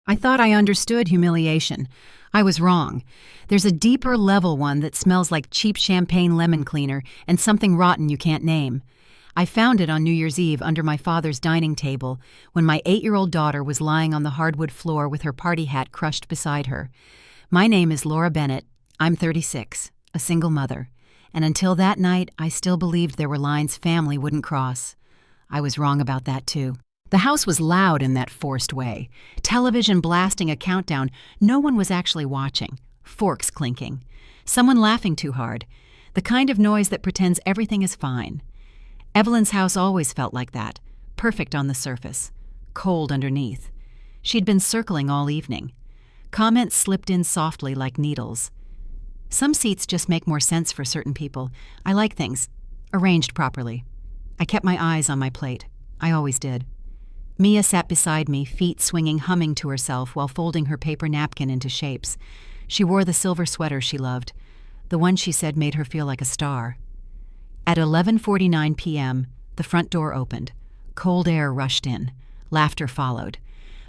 I thought I understood humiliation. I was wrong. There's a deeper level one that smells like cheap champagne lemon cleaner and something rotten you can't name. I found it on New Year's Eve under my father's dining table when my 8-year-old daughter was lying on the hardwood floor with her party hat crushed beside her. My name is Laura Bennett. I'm 36, a single mother. And until that night, I still believed there were lines family wouldn't cross. I was wrong about that too. The house was loud in that forced way. Television blasting a countdown. No one was actually watching. Forks clinking. Someone laughing too hard. The kind of noise that pretends everything is fine. Evelyn's house always felt like that. Perfect on the surface. Cold underneath. She'd been circling all evening. Comments slipped in softly like needles. Some seats just make more sense for certain people. I like things arranged properly. I kept my eyes on my plate. I always did. Mia sat beside me, feet swinging, humming to herself while folding her paper napkin into shapes. She wore the silver sweater she loved, the one she said made her feel like a star. At 11:49 p.m., the front door opened. Cold air rushed in. Laughter followed.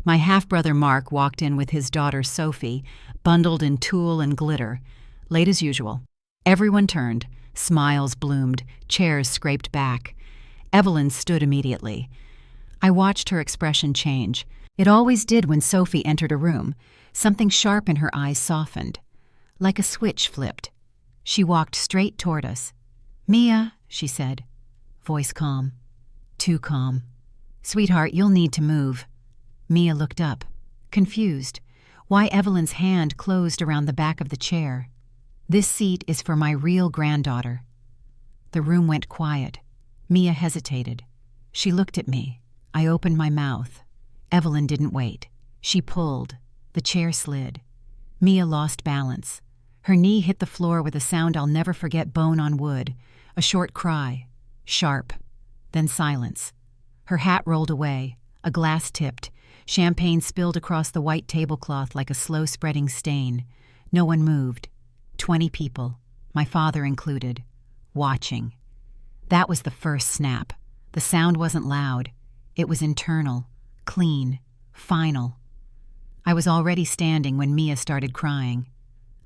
My half-brother Mark walked in with his daughter Sophie, bundled in tulle and glitter. Late as usual. Everyone turned. Smiles bloomed. Chairs scraped back. Evelyn stood immediately. I watched her expression change. It always did when Sophie entered a room. Something sharp in her eyes softened. Like a switch flipped. She walked straight toward us. "Mia," she said. Voice calm. Too calm. "Sweetheart, you'll need to move." Mia looked up, confused. Why Evelyn's hand closed around the back of the chair. "This seat is for my real granddaughter." The room went quiet. Mia hesitated. She looked at me. I opened my mouth. Evelyn didn't wait. She pulled. The chair slid. Mia lost balance. Her knee hit the floor with a sound I'll never forget, bone on wood. A short cry. Sharp. Then silence. Her hat rolled away. A glass tipped. Champagne spilled across the white tablecloth like a slow-spreading stain. No one moved. 20 people, my father included, watching. That was the first snap. The sound wasn't loud. It was internal, clean, final. I was already standing when Mia started crying.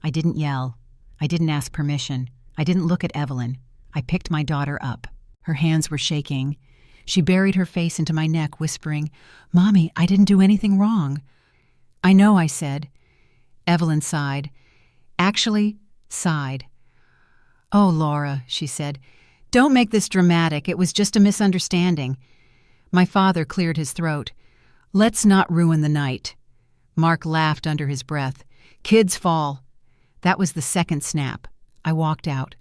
I didn't yell. I didn't ask permission. I didn't look at Evelyn. I picked my daughter up. Her hands were shaking. She buried her face into my neck, whispering, "Mommy, I didn't do anything wrong." "I know," I said. Evelyn sighed. Actually, sighed. "Oh, Laura," she said, "don't make this dramatic. It was just a misunderstanding." My father cleared his throat. "Let's not ruin the night." Mark laughed under his breath. "Kids fall." That was the second snap. I walked out.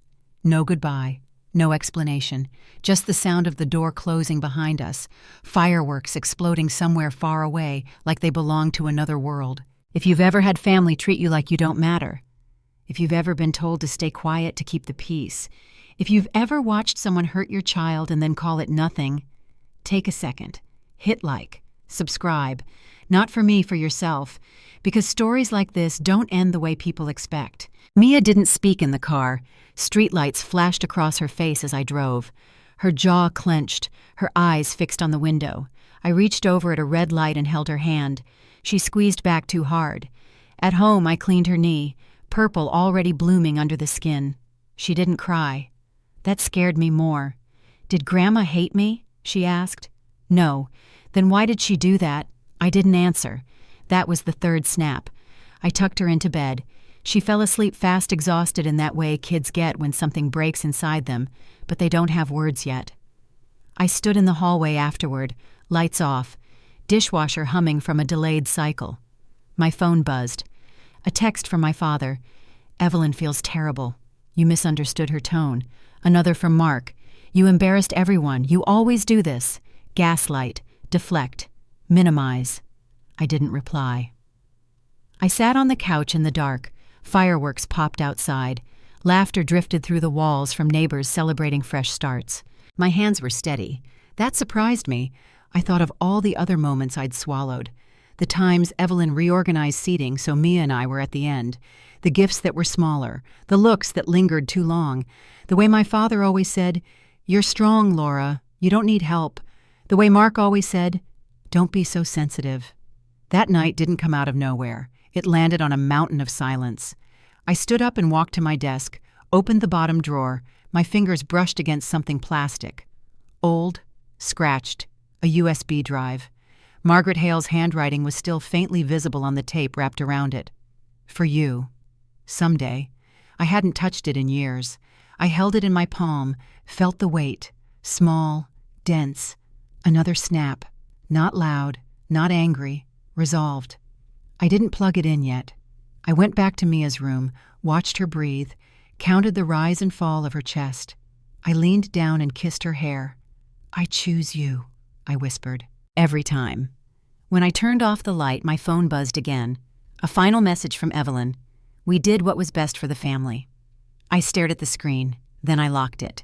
No goodbye. No explanation. Just the sound of the door closing behind us. Fireworks exploding somewhere far away, like they belonged to another world. If you've ever had family treat you like you don't matter. If you've ever been told to stay quiet to keep the peace. If you've ever watched someone hurt your child and then call it nothing, take a second. Hit like. Subscribe. Not for me, for yourself. Because stories like this don't end the way people expect. Mia didn't speak in the car. Streetlights flashed across her face as I drove. Her jaw clenched, her eyes fixed on the window. I reached over at a red light and held her hand. She squeezed back too hard. At home, I cleaned her knee, purple already blooming under the skin. She didn't cry. That scared me more. "Did Grandma hate me?" she asked. "No." "Then why did she do that?" I didn't answer. That was the third snap. I tucked her into bed. She fell asleep fast, exhausted in that way kids get when something breaks inside them, but they don't have words yet. I stood in the hallway afterward, lights off, dishwasher humming from a delayed cycle. My phone buzzed. A text from my father. "Evelyn feels terrible. You misunderstood her tone." Another from Mark. "You embarrassed everyone. You always do this. Gaslight. Deflect. Minimize." I didn't reply. I sat on the couch in the dark. Fireworks popped outside. Laughter drifted through the walls from neighbors celebrating fresh starts. My hands were steady. That surprised me. I thought of all the other moments I'd swallowed. The times Evelyn reorganized seating so Mia and I were at the end. The gifts that were smaller. The looks that lingered too long. The way my father always said, "You're strong, Laura. You don't need help." The way Mark always said, "Don't be so sensitive." That night didn't come out of nowhere. It landed on a mountain of silence. I stood up and walked to my desk, opened the bottom drawer. My fingers brushed against something plastic. Old, scratched, a USB drive. Margaret Hale's handwriting was still faintly visible on the tape wrapped around it. For you. Someday. I hadn't touched it in years. I held it in my palm, felt the weight. Small, dense. Another snap. Not loud, not angry, resolved. I didn't plug it in yet. I went back to Mia's room, watched her breathe, counted the rise and fall of her chest. I leaned down and kissed her hair. "I choose you," I whispered. Every time. When I turned off the light, my phone buzzed again. A final message from Evelyn. We did what was best for the family. I stared at the screen, then I locked it.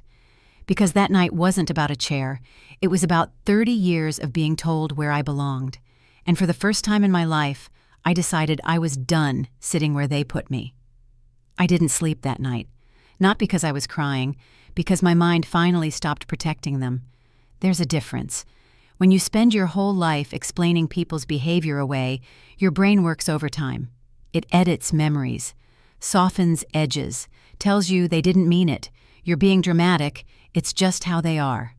Because that night wasn't about a chair. It was about 30 years of being told where I belonged. And for the first time in my life, I decided I was done sitting where they put me. I didn't sleep that night. Not because I was crying, because my mind finally stopped protecting them. There's a difference. When you spend your whole life explaining people's behavior away, your brain works overtime. It edits memories, softens edges, tells you they didn't mean it. You're being dramatic. It's just how they are.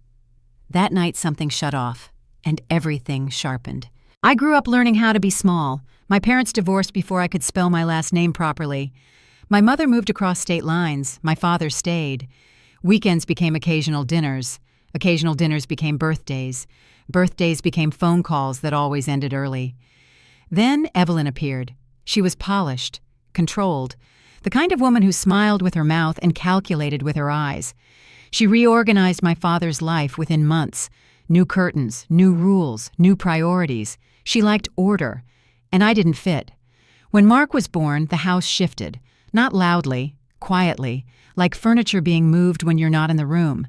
That night something shut off, and everything sharpened. I grew up learning how to be small. My parents divorced before I could spell my last name properly. My mother moved across state lines. My father stayed. Weekends became occasional dinners. Occasional dinners became birthdays. Birthdays became phone calls that always ended early. Then Evelyn appeared. She was polished, controlled, the kind of woman who smiled with her mouth and calculated with her eyes. She reorganized my father's life within months. New curtains, new rules, new priorities. She liked order, and I didn't fit. When Mark was born, the house shifted. Not loudly, quietly, like furniture being moved when you're not in the room.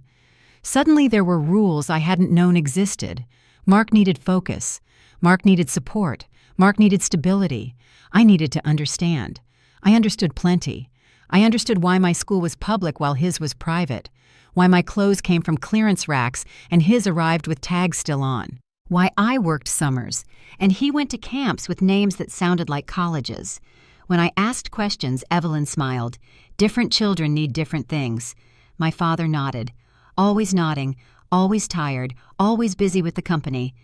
Suddenly there were rules I hadn't known existed. Mark needed focus. Mark needed support. Mark needed stability. I needed to understand. I understood plenty. I understood why my school was public while his was private. Why my clothes came from clearance racks and his arrived with tags still on. Why I worked summers and he went to camps with names that sounded like colleges. When I asked questions, Evelyn smiled. Different children need different things. My father nodded. Always nodding, always tired, always busy with the company.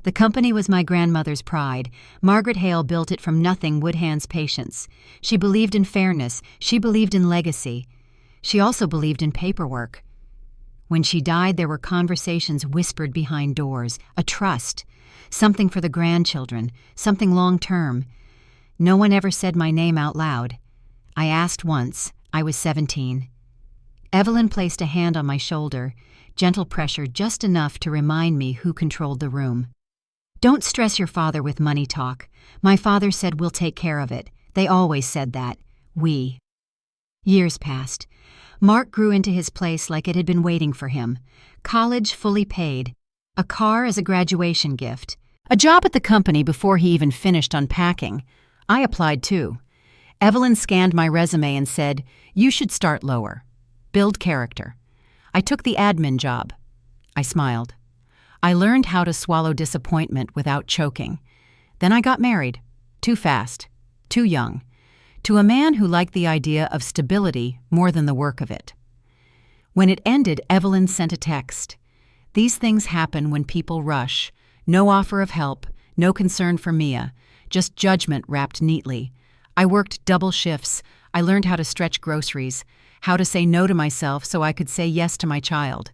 The company was my grandmother's pride. Margaret Hale built it from nothing Woodhand's patience. She believed in fairness. She believed in legacy. She also believed in paperwork. When she died, there were conversations whispered behind doors, a trust, something for the grandchildren, something long-term. No one ever said my name out loud. I asked once. I was 17. Evelyn placed a hand on my shoulder, gentle pressure just enough to remind me who controlled the room. Don't stress your father with money talk. My father said we'll take care of it. They always said that. We. Years passed. Mark grew into his place like it had been waiting for him. College fully paid. A car as a graduation gift. A job at the company before he even finished unpacking. I applied too. Evelyn scanned my resume and said, "You should start lower. Build character." I took the admin job. I smiled. I learned how to swallow disappointment without choking. Then I got married. Too fast. Too young. To a man who liked the idea of stability more than the work of it. When it ended, Evelyn sent a text. These things happen when people rush. No offer of help, no concern for Mia, just judgment wrapped neatly. I worked double shifts. I learned how to stretch groceries, how to say no to myself so I could say yes to my child.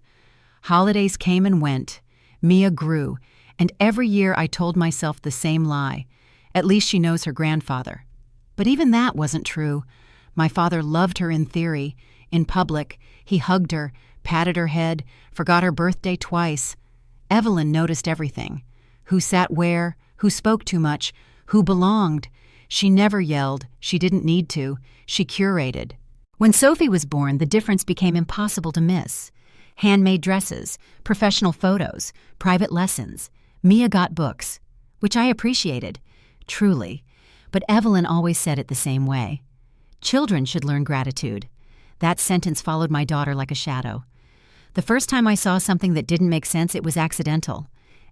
Holidays came and went. Mia grew, and every year I told myself the same lie. At least she knows her grandfather. But even that wasn't true. My father loved her in theory. In public, he hugged her, patted her head, forgot her birthday twice. Evelyn noticed everything. Who sat where, who spoke too much, who belonged. She never yelled. She didn't need to. She curated. When Sophie was born, the difference became impossible to miss. Handmade dresses, professional photos, private lessons. Mia got books, which I appreciated, truly. But Evelyn always said it the same way. Children should learn gratitude. That sentence followed my daughter like a shadow. The first time I saw something that didn't make sense, it was accidental.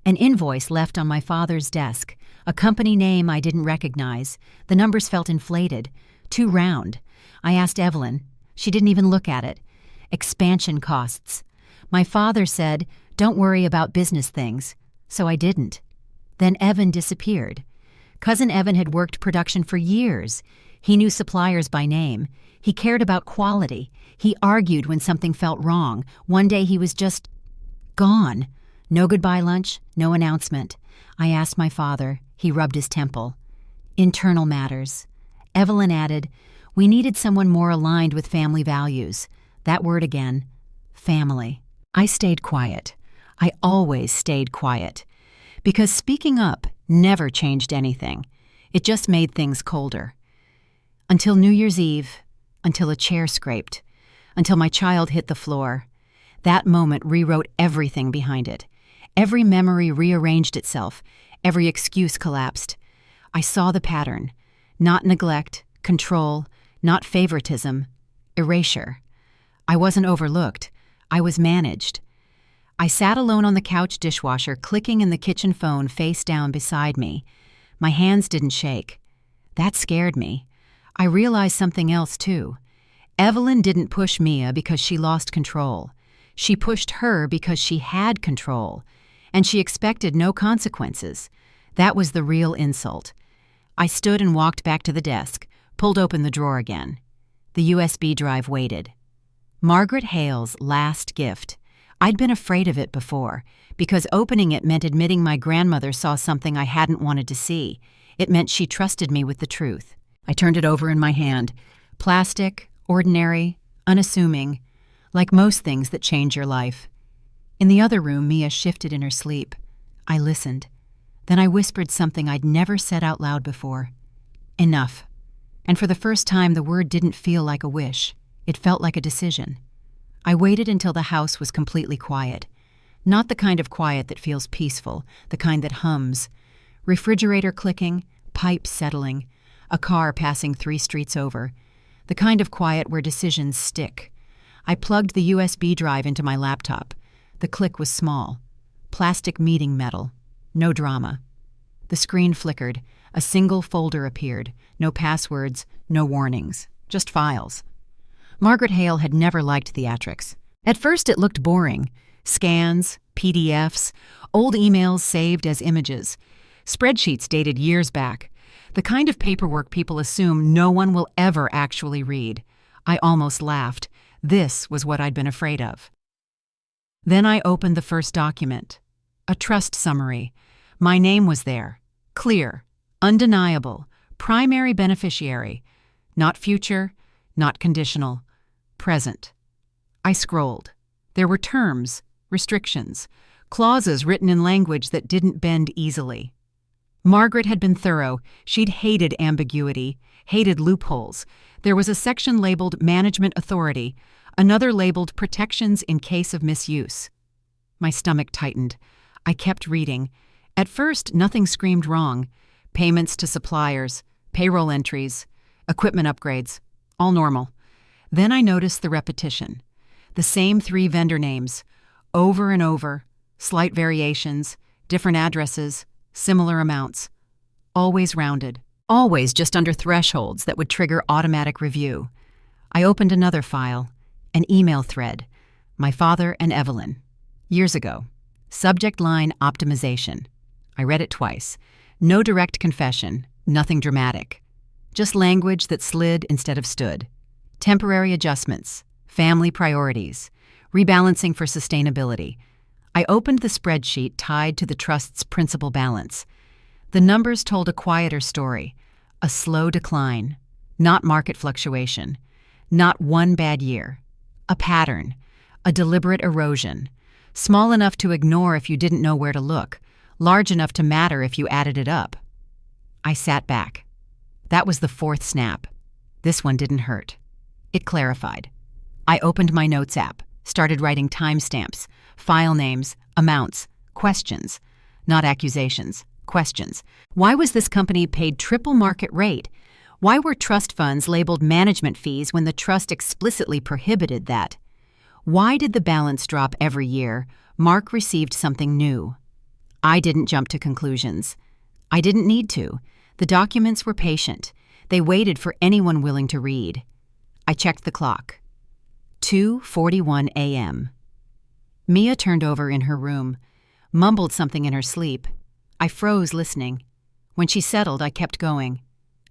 An invoice left on my father's desk, a company name I didn't recognize. The numbers felt inflated, too round. I asked Evelyn. She didn't even look at it. Expansion costs. My father said, "Don't worry about business things." So I didn't. Then Evan disappeared. Cousin Evan had worked production for years. He knew suppliers by name. He cared about quality. He argued when something felt wrong. One day he was just gone. No goodbye lunch, no announcement. I asked my father. He rubbed his temple. Internal matters. Evelyn added, "We needed someone more aligned with family values." That word again. Family. I stayed quiet. I always stayed quiet. Because speaking up never changed anything. It just made things colder. Until New Year's Eve, until a chair scraped, until my child hit the floor. That moment rewrote everything behind it. Every memory rearranged itself. Every excuse collapsed. I saw the pattern. Not neglect, control, not favoritism, erasure. I wasn't overlooked. I was managed. I sat alone on the couch dishwasher, clicking in the kitchen phone face down beside me. My hands didn't shake. That scared me. I realized something else, too. Evelyn didn't push Mia because she lost control. She pushed her because she had control. And she expected no consequences. That was the real insult. I stood and walked back to the desk, pulled open the drawer again. The USB drive waited. Margaret Hale's last gift. I'd been afraid of it before, because opening it meant admitting my grandmother saw something I hadn't wanted to see. It meant she trusted me with the truth. I turned it over in my hand. Plastic, ordinary, unassuming, like most things that change your life. In the other room, Mia shifted in her sleep. I listened. Then I whispered something I'd never said out loud before. Enough. And for the first time, the word didn't feel like a wish. It felt like a decision. I waited until the house was completely quiet. Not the kind of quiet that feels peaceful, the kind that hums. Refrigerator clicking, pipes settling, a car passing 3 streets over. The kind of quiet where decisions stick. I plugged the USB drive into my laptop. The click was small. Plastic meeting metal. No drama. The screen flickered. A single folder appeared. No passwords, no warnings. Just files. Margaret Hale had never liked theatrics. At first it looked boring. Scans, PDFs, old emails saved as images. Spreadsheets dated years back. The kind of paperwork people assume no one will ever actually read. I almost laughed. This was what I'd been afraid of. Then I opened the first document. A trust summary. My name was there. Clear. Undeniable. Primary beneficiary. Not future. Not conditional. Present. I scrolled. There were terms, restrictions, clauses written in language that didn't bend easily. Margaret had been thorough. She'd hated ambiguity, hated loopholes. There was a section labeled Management Authority, another labeled Protections in Case of Misuse. My stomach tightened. I kept reading. At first, nothing screamed wrong. Payments to suppliers, payroll entries, equipment upgrades, all normal. Then I noticed the repetition. The same 3 vendor names, over and over, slight variations, different addresses, similar amounts. Always rounded. Always just under thresholds that would trigger automatic review. I opened another file, an email thread. My father and Evelyn. Years ago. Subject line optimization. I read it twice. No direct confession, nothing dramatic. Just language that slid instead of stood. Temporary adjustments, family priorities, rebalancing for sustainability. I opened the spreadsheet tied to the trust's principal balance. The numbers told a quieter story, a slow decline, not market fluctuation, not one bad year, a pattern, a deliberate erosion, small enough to ignore if you didn't know where to look, large enough to matter if you added it up. I sat back. That was the 4th snap. This one didn't hurt. It clarified. I opened my notes app, started writing timestamps, file names, amounts, questions. Not accusations, questions. Why was this company paid triple market rate? Why were trust funds labeled management fees when the trust explicitly prohibited that? Why did the balance drop every year? Mark received something new. I didn't jump to conclusions. I didn't need to. The documents were patient. They waited for anyone willing to read. I checked the clock. 2:41 a.m. Mia turned over in her room, mumbled something in her sleep. I froze listening. When she settled, I kept going.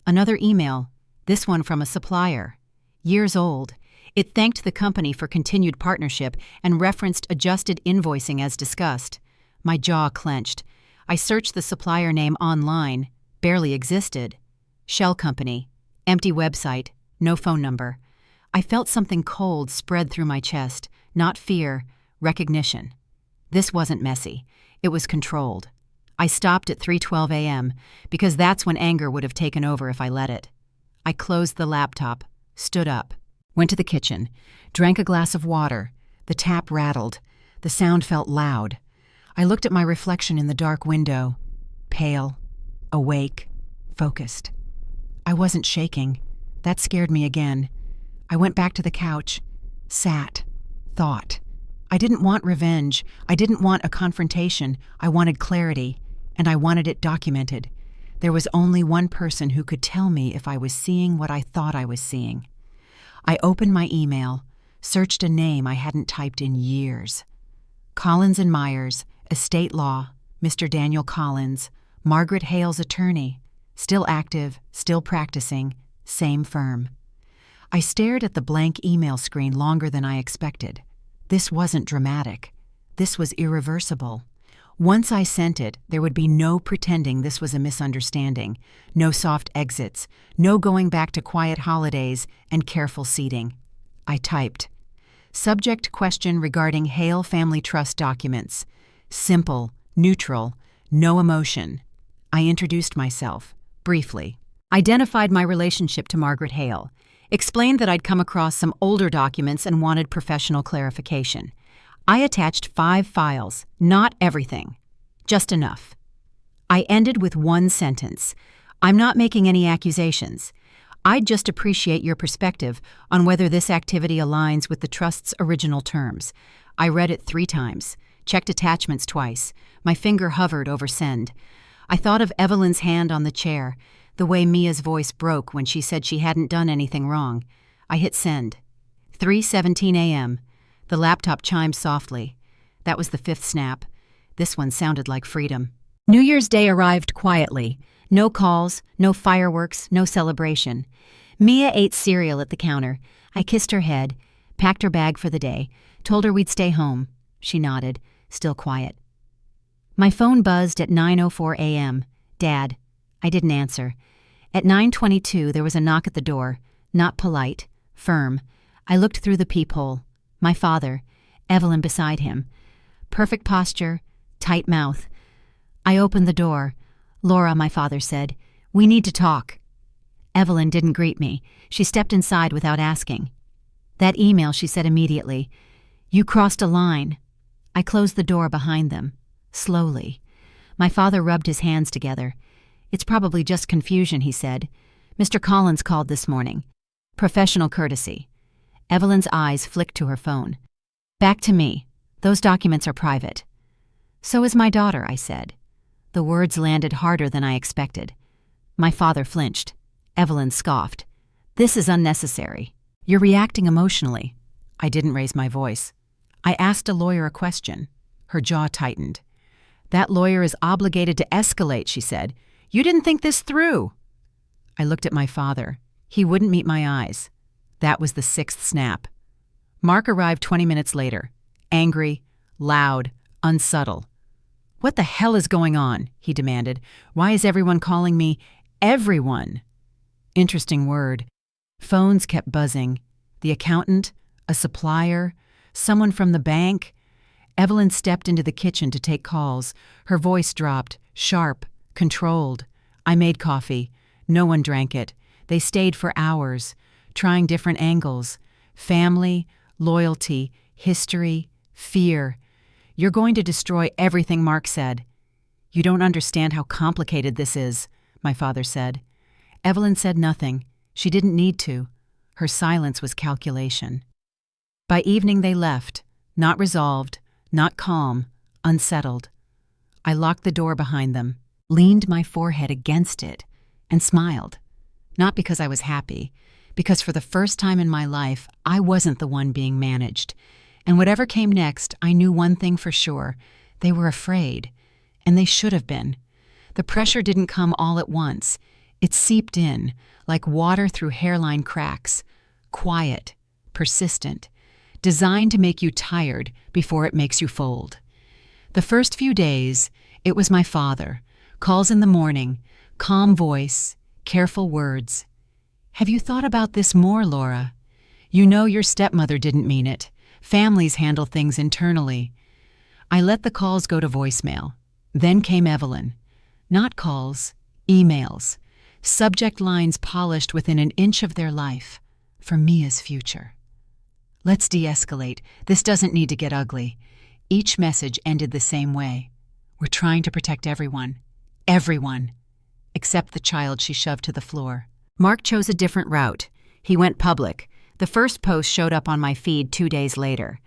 Another email, this one from a supplier. Years old. It thanked the company for continued partnership and referenced adjusted invoicing as discussed. My jaw clenched. I searched the supplier name online. Barely existed. Shell company. Empty website. No phone number. I felt something cold spread through my chest. Not fear. Recognition. This wasn't messy. It was controlled. I stopped at 3:12 a.m. because that's when anger would have taken over if I let it. I closed the laptop, stood up, went to the kitchen, drank a glass of water. The tap rattled. The sound felt loud. I looked at my reflection in the dark window. Pale, awake, focused. I wasn't shaking. That scared me again. I went back to the couch, sat, thought. I didn't want revenge. I didn't want a confrontation. I wanted clarity, and I wanted it documented. There was only one person who could tell me if I was seeing what I thought I was seeing. I opened my email, searched a name I hadn't typed in years. Collins and Myers, Estate Law, Mr. Daniel Collins, Margaret Hale's attorney, still active, still practicing, same firm. I stared at the blank email screen longer than I expected. This wasn't dramatic. This was irreversible. Once I sent it, there would be no pretending this was a misunderstanding, no soft exits, no going back to quiet holidays and careful seating. I typed, subject question regarding Hale Family Trust documents. Simple, neutral, no emotion. I introduced myself, briefly. Identified my relationship to Margaret Hale. Explained that I'd come across some older documents and wanted professional clarification. I attached 5 files, not everything, just enough. I ended with one sentence. I'm not making any accusations. I'd just appreciate your perspective on whether this activity aligns with the trust's original terms. I read it 3 times, checked attachments twice. My finger hovered over send. I thought of Evelyn's hand on the chair, the way Mia's voice broke when she said she hadn't done anything wrong. I hit send. 3:17 a.m. The laptop chimed softly. That was the 5th snap. This one sounded like freedom. New Year's Day arrived quietly. No calls, no fireworks, no celebration. Mia ate cereal at the counter. I kissed her head, packed her bag for the day, told her we'd stay home. She nodded, still quiet. My phone buzzed at 9:04 a.m. Dad. I didn't answer. At 9:22, there was a knock at the door. Not polite, firm. I looked through the peephole. My father, Evelyn beside him. Perfect posture, tight mouth. I opened the door. Laura, my father said, we need to talk. Evelyn didn't greet me. She stepped inside without asking. That email, she said immediately. You crossed a line. I closed the door behind them, slowly. My father rubbed his hands together. It's probably just confusion, he said. Mr. Collins called this morning. Professional courtesy. Evelyn's eyes flicked to her phone. Back to me. Those documents are private. So is my daughter, I said. The words landed harder than I expected. My father flinched. Evelyn scoffed. This is unnecessary. You're reacting emotionally. I didn't raise my voice. I asked a lawyer a question. Her jaw tightened. That lawyer is obligated to escalate, she said. You didn't think this through. I looked at my father. He wouldn't meet my eyes. That was the 6th snap. Mark arrived 20 minutes later. Angry, loud, unsubtle. What the hell is going on? He demanded. Why is everyone calling me everyone? Interesting word. Phones kept buzzing. The accountant, a supplier, someone from the bank. Evelyn stepped into the kitchen to take calls. Her voice dropped, sharp, controlled. I made coffee. No one drank it. They stayed for hours, trying different angles. Family, loyalty, history, fear. You're going to destroy everything, Mark said. You don't understand how complicated this is, my father said. Evelyn said nothing. She didn't need to. Her silence was calculation. By evening they left, not resolved, not calm, unsettled. I locked the door behind them, leaned my forehead against it, and smiled. Not because I was happy, because for the first time in my life, I wasn't the one being managed. And whatever came next, I knew one thing for sure. They were afraid. And they should have been. The pressure didn't come all at once. It seeped in, like water through hairline cracks. Quiet, persistent, designed to make you tired before it makes you fold. The first few days, it was my father. Calls in the morning, calm voice, careful words. "Have you thought about this more, Laura? You know your stepmother didn't mean it. Families handle things internally." I let the calls go to voicemail. Then came Evelyn. Not calls, emails. Subject lines polished within an inch of their life. For Mia's future. "Let's de-escalate. This doesn't need to get ugly." Each message ended the same way. "We're trying to protect everyone. Everyone." Except the child she shoved to the floor. Mark chose a different route. He went public. The first post showed up on my feed 2 days later.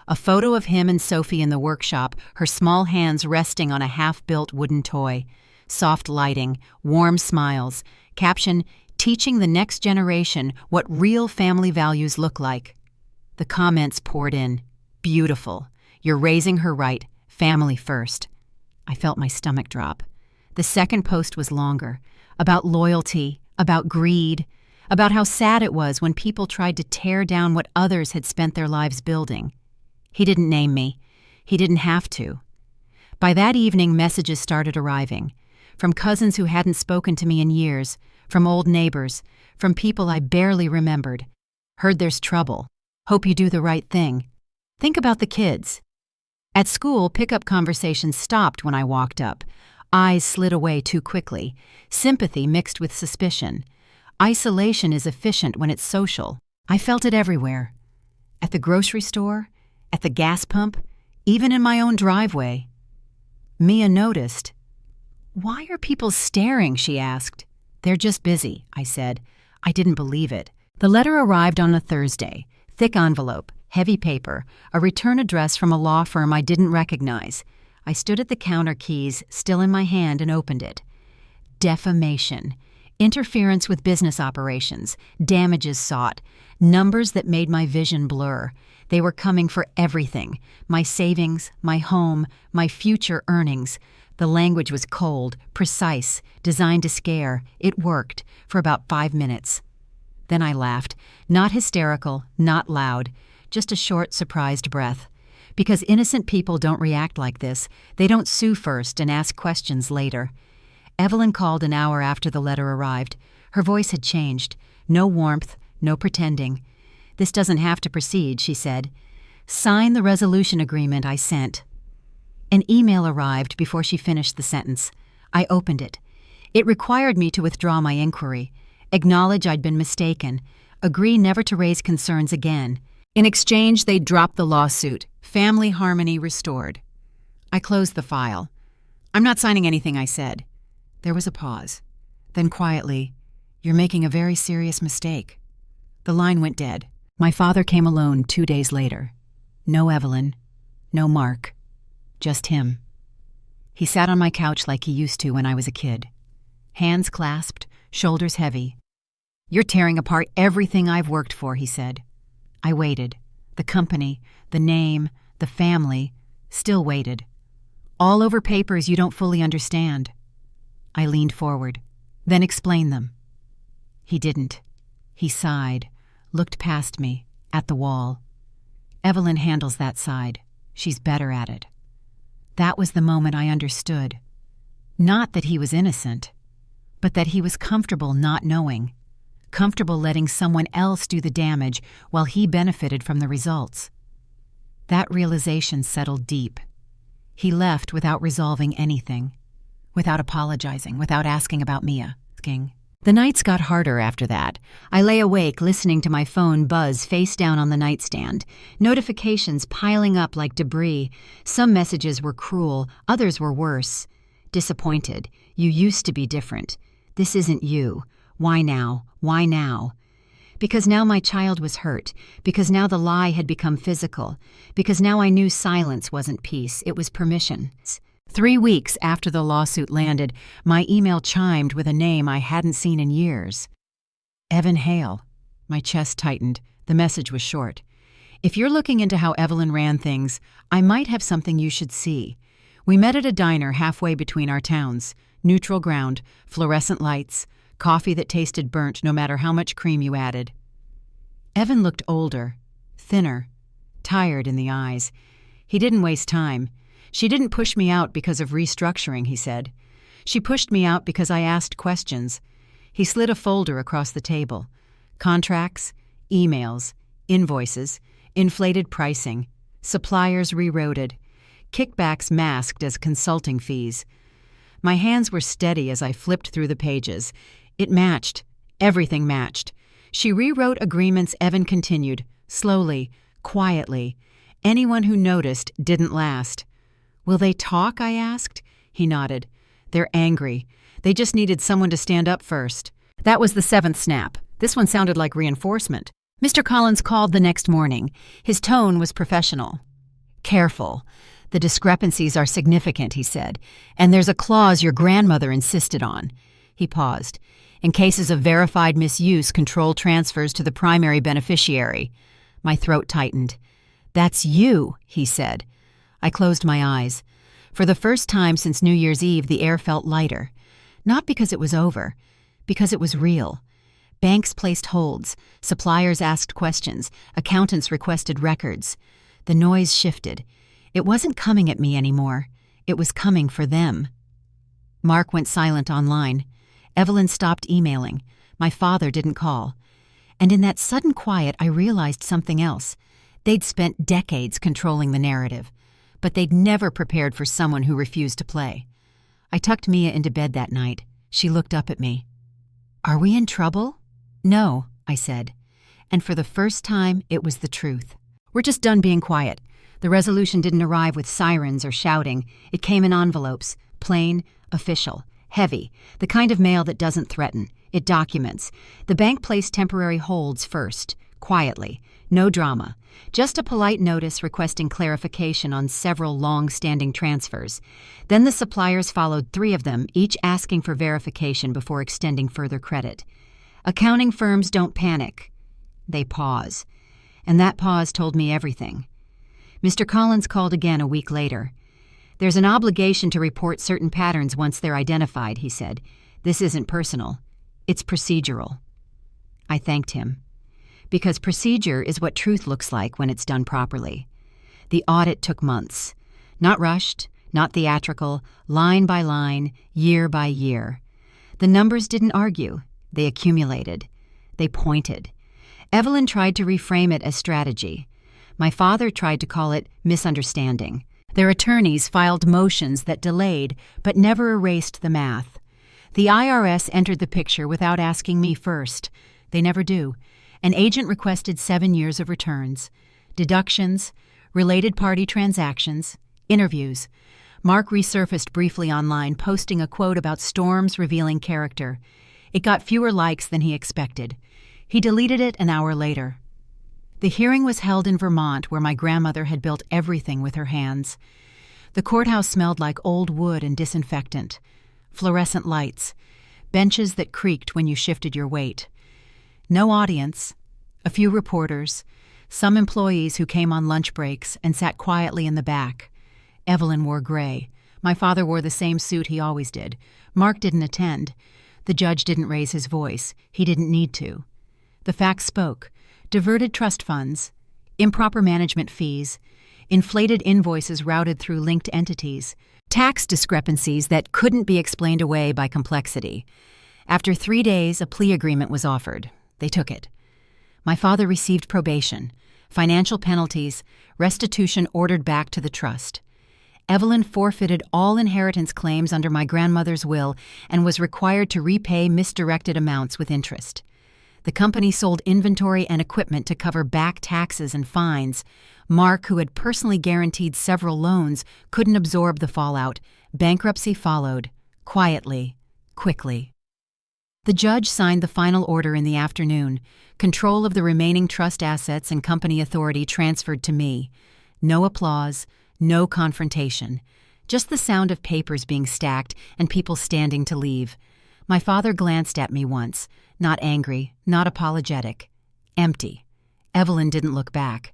A photo of him and Sophie in the workshop, her small hands resting on a half-built wooden toy. Soft lighting, warm smiles. Caption, "Teaching the next generation what real family values look like." The comments poured in. "Beautiful. You're raising her right. Family first." I felt my stomach drop. The second post was longer. About loyalty, about greed, about how sad it was when people tried to tear down what others had spent their lives building. He didn't name me. He didn't have to. By that evening, messages started arriving. From cousins who hadn't spoken to me in years, from old neighbors, from people I barely remembered. "Heard there's trouble. Hope you do the right thing. Think about the kids." At school, pickup conversations stopped when I walked up. Eyes slid away too quickly. Sympathy mixed with suspicion. Isolation is efficient when it's social. I felt it everywhere. At the grocery store, at the gas pump, even in my own driveway. Mia noticed. "Why are people staring?" she asked. "They're just busy," I said. I didn't believe it. The letter arrived on a Thursday. Thick envelope, heavy paper, a return address from a law firm I didn't recognize. I stood at the counter, keys still in my hand, and opened it. Defamation. Interference with business operations. Damages sought. Numbers that made my vision blur. They were coming for everything. My savings, my home, my future earnings. The language was cold, precise, designed to scare. It worked for about 5 minutes. Then I laughed. Not hysterical, not loud. Just a short, surprised breath. Because innocent people don't react like this. They don't sue first and ask questions later. Evelyn called an hour after the letter arrived. Her voice had changed. No warmth, no pretending. "This doesn't have to proceed," she said. "Sign the resolution agreement I sent." An email arrived before she finished the sentence. I opened it. It required me to withdraw my inquiry, acknowledge I'd been mistaken, agree never to raise concerns again. In exchange, they'd drop the lawsuit. Family harmony restored. I closed the file. "I'm not signing anything," I said. There was a pause. Then quietly, "You're making a very serious mistake." The line went dead. My father came alone 2 days later. No Evelyn, no Mark, just him. He sat on my couch like he used to when I was a kid. Hands clasped, shoulders heavy. "You're tearing apart everything I've worked for," he said. I waited. The company, the name, the family, still waited. "All over papers you don't fully understand." I leaned forward. "Then explain them." He didn't. He sighed, looked past me, at the wall. "Evelyn handles that side. She's better at it." That was the moment I understood. Not that he was innocent, but that he was comfortable not knowing. Comfortable letting someone else do the damage while he benefited from the results. That realization settled deep. He left without resolving anything, without apologizing, without asking about Mia. The nights got harder after that. I lay awake listening to my phone buzz face down on the nightstand, notifications piling up like debris. Some messages were cruel, others were worse. Disappointed. "You used to be different. This isn't you. Why now? Why now?" Because now my child was hurt. Because now the lie had become physical. Because now I knew silence wasn't peace, it was permission. 3 weeks after the lawsuit landed, my email chimed with a name I hadn't seen in years. Evan Hale. My chest tightened. The message was short. If you're looking into how Evelyn ran things, I might have something you should see. We met at a diner halfway between our towns. Neutral ground, fluorescent lights, coffee that tasted burnt no matter how much cream you added. Evan looked older, thinner, tired in the eyes. He didn't waste time. She didn't push me out because of restructuring, he said. She pushed me out because I asked questions. He slid a folder across the table. Contracts, emails, invoices, inflated pricing, suppliers rerouted, kickbacks masked as consulting fees. My hands were steady as I flipped through the pages. It matched. Everything matched. She rewrote agreements. Evan continued, slowly, quietly. Anyone who noticed didn't last. Will they talk? I asked. He nodded. They're angry. They just needed someone to stand up first. That was the 7th snap. This one sounded like reinforcement. Mr. Collins called the next morning. His tone was professional. Careful. The discrepancies are significant, he said, and there's a clause your grandmother insisted on. He paused. In cases of verified misuse, control transfers to the primary beneficiary. My throat tightened. That's you, he said. I closed my eyes. For the first time since New Year's Eve, the air felt lighter. Not because it was over, because it was real. Banks placed holds, suppliers asked questions, accountants requested records. The noise shifted. It wasn't coming at me anymore. It was coming for them. Mark went silent online. Evelyn stopped emailing. My father didn't call. And in that sudden quiet, I realized something else. They'd spent decades controlling the narrative, but they'd never prepared for someone who refused to play. I tucked Mia into bed that night. She looked up at me. Are we in trouble? No, I said. And for the first time, it was the truth. We're just done being quiet. The resolution didn't arrive with sirens or shouting. It came in envelopes, plain, official, heavy, the kind of mail that doesn't threaten. It documents. The bank placed temporary holds first, quietly. No drama. Just a polite notice requesting clarification on several long-standing transfers. Then the suppliers followed 3 of them, each asking for verification before extending further credit. Accounting firms don't panic. They pause. And that pause told me everything. Mr. Collins called again a week later. There's an obligation to report certain patterns once they're identified, he said. This isn't personal. It's procedural. I thanked him. Because procedure is what truth looks like when it's done properly. The audit took months. Not rushed, not theatrical, line by line, year by year. The numbers didn't argue. They accumulated. They pointed. Evelyn tried to reframe it as strategy. My father tried to call it misunderstanding. Their attorneys filed motions that delayed but never erased the math. The IRS entered the picture without asking me first. They never do. An agent requested 7 years of returns, deductions, related party transactions, interviews. Mark resurfaced briefly online, posting a quote about Storm's revealing character. It got fewer likes than he expected. He deleted it an hour later. The hearing was held in Vermont, where my grandmother had built everything with her hands. The courthouse smelled like old wood and disinfectant, fluorescent lights, benches that creaked when you shifted your weight. No audience, a few reporters, some employees who came on lunch breaks and sat quietly in the back. Evelyn wore gray. My father wore the same suit he always did. Mark didn't attend. The judge didn't raise his voice. He didn't need to. The facts spoke. Diverted trust funds, improper management fees, inflated invoices routed through linked entities, tax discrepancies that couldn't be explained away by complexity. After 3 days, a plea agreement was offered. They took it. My father received probation, financial penalties, restitution ordered back to the trust. Evelyn forfeited all inheritance claims under my grandmother's will and was required to repay misdirected amounts with interest. The company sold inventory and equipment to cover back taxes and fines. Mark, who had personally guaranteed several loans, couldn't absorb the fallout. Bankruptcy followed, quietly, quickly. The judge signed the final order in the afternoon. Control of the remaining trust assets and company authority transferred to me. No applause, no confrontation, just the sound of papers being stacked and people standing to leave. My father glanced at me once, not angry, not apologetic. Empty. Evelyn didn't look back.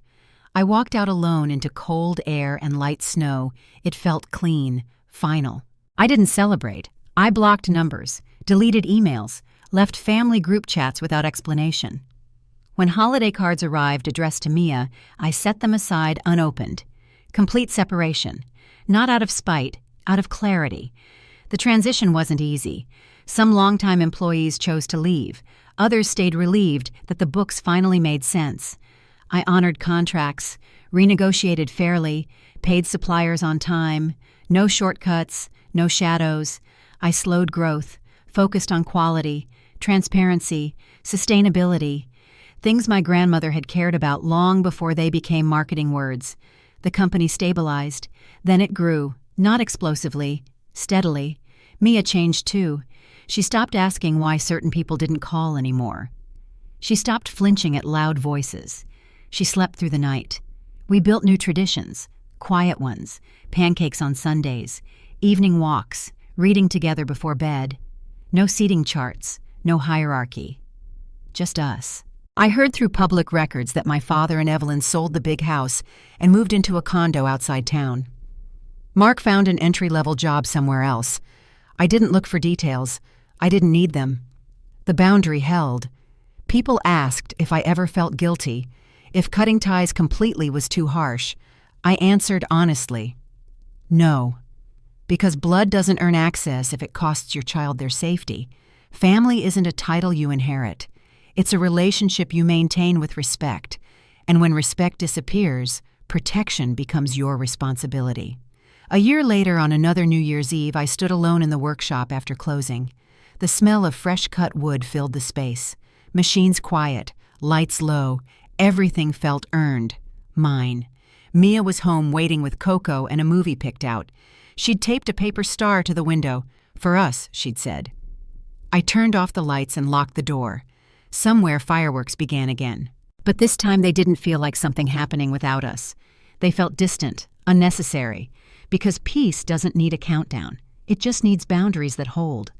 I walked out alone into cold air and light snow. It felt clean, final. I didn't celebrate. I blocked numbers, deleted emails, left family group chats without explanation. When holiday cards arrived addressed to Mia, I set them aside unopened. Complete separation. Not out of spite, out of clarity. The transition wasn't easy. Some longtime employees chose to leave. Others stayed relieved that the books finally made sense. I honored contracts, renegotiated fairly, paid suppliers on time, no shortcuts, no shadows. I slowed growth, focused on quality, transparency, sustainability, things my grandmother had cared about long before they became marketing words. The company stabilized. Then it grew, not explosively, steadily. Mia changed too. She stopped asking why certain people didn't call anymore. She stopped flinching at loud voices. She slept through the night. We built new traditions, quiet ones, pancakes on Sundays, evening walks, reading together before bed. No seating charts, no hierarchy. Just us. I heard through public records that my father and Evelyn sold the big house and moved into a condo outside town. Mark found an entry-level job somewhere else. I didn't look for details. I didn't need them. The boundary held. People asked if I ever felt guilty, if cutting ties completely was too harsh. I answered honestly, no. Because blood doesn't earn access if it costs your child their safety. Family isn't a title you inherit. It's a relationship you maintain with respect. And when respect disappears, protection becomes your responsibility. A year later, on another New Year's Eve, I stood alone in the workshop after closing. The smell of fresh-cut wood filled the space. Machines quiet, lights low. Everything felt earned. Mine. Mia was home waiting with cocoa and a movie picked out. She'd taped a paper star to the window. For us, she'd said. I turned off the lights and locked the door. Somewhere fireworks began again. But this time they didn't feel like something happening without us. They felt distant, unnecessary. Because peace doesn't need a countdown. It just needs boundaries that hold.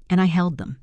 And I held them.